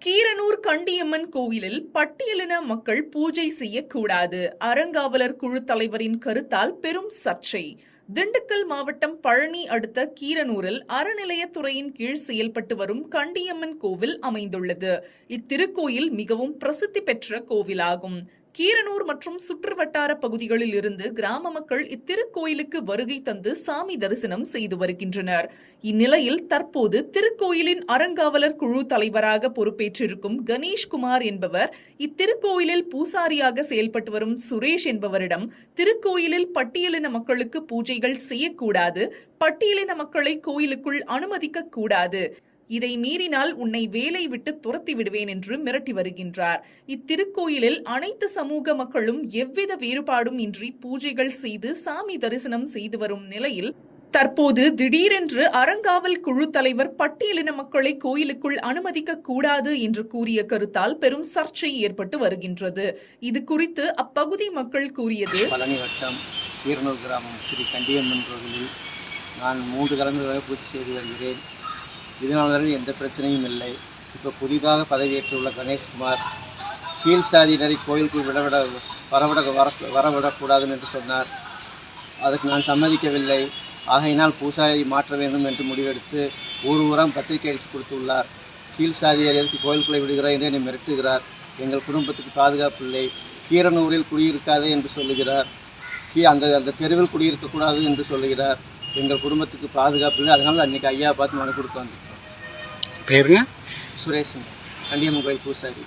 கீரனூர் கண்டியம்மன் கோவிலில் பட்டியலின மக்கள் பூஜை செய்யக்கூடாது. அறங்காவலர் குழு தலைவரின் கருத்தால் பெரும் சர்ச்சை. திண்டுக்கல் மாவட்டம் பழனி அடுத்த கீரனூரில் அறநிலையத்துறையின் கீழ் செயல்பட்டு வரும் கண்டியம்மன் கோவில் அமைந்துள்ளது. இத்திருக்கோயில் மிகவும் பிரசித்தி பெற்ற கோவிலாகும். கீரனூர் மற்றும் சுற்றுவட்டார பகுதிகளில் இருந்து கிராம மக்கள் இத்திருக்கோயிலுக்கு வருகை தந்து சாமி தரிசனம் செய்து வருகின்றனர். இந்நிலையில் தற்போது திருக்கோயிலின் அறங்காவலர் குழு தலைவராக பொறுப்பேற்றிருக்கும் கணேஷ்குமார் என்பவர் இத்திருக்கோயிலில் பூசாரியாக செயல்பட்டு வரும் சுரேஷ் என்பவரிடம் திருக்கோயிலில் பட்டியலின மக்களுக்கு பூஜைகள் செய்யக்கூடாது, பட்டியலின மக்களை கோயிலுக்குள் அனுமதிக்க கூடாது, இதை மீறினால் உன்னை வேலை விட்டு துரத்தி விடுவேன் என்று மிரட்டி வருகின்றார். இத்திருக்கோயிலில் அனைத்து சமூக மக்களும் எவ்வித வேறுபாடும் இன்றி பூஜைகள் செய்து சாமி தரிசனம் செய்து வரும் நிலையில் தற்போது திடீரென்று அறங்காவல் குழு தலைவர் பட்டியலின மக்களை கோயிலுக்குள் அனுமதிக்க கூடாது என்று கூறிய கருத்தால் பெரும் சர்ச்சை ஏற்பட்டு வருகின்றது. இது குறித்து அப்பகுதி மக்கள் கூறியது: பழனி வட்டம் கீரனூர் கிராமம் ஸ்ரீ கண்டியம்மன் கோவிலில் நான் 3 கிழமைகளாக பூஜை செய்து வருகிறேன். இதனால் வரை எந்த பிரச்சனையும் இல்லை. இப்போ புதிதாக பதவியேற்றுள்ள கணேஷ்குமார் கீழ் சாதியினரை கோயிலுக்குள் வரவிடக்கூடாது என்று சொன்னார். அதுக்கு நான் சம்மதிக்கவில்லை. ஆகையினால் பூசாரி மாற்ற வேண்டும் என்று முடிவெடுத்து ஊராம் பத்திரிகை அடித்து கொடுத்துள்ளார். கீழ் சாதியர் எதற்கு கோயிலுக்குள்ளே விடுகிறார் என்று என்னை மிரட்டுகிறார். எங்கள் குடும்பத்துக்கு பாதுகாப்பு இல்லை, கீரனூரில் குடியிருக்காதே என்று சொல்லுகிறார். அந்த தெருவில் குடியிருக்கக்கூடாது என்று சொல்லுகிறார். எங்கள் குடும்பத்துக்கு பாதுகாப்பு இல்லை. அதனால் அன்றைக்கி ஐயா பார்த்து மனு கொடுத்து வந்திருக்கோம். பேருங்க சுரேஷன், கண்டியம்மன் கோயில் பூசாரி.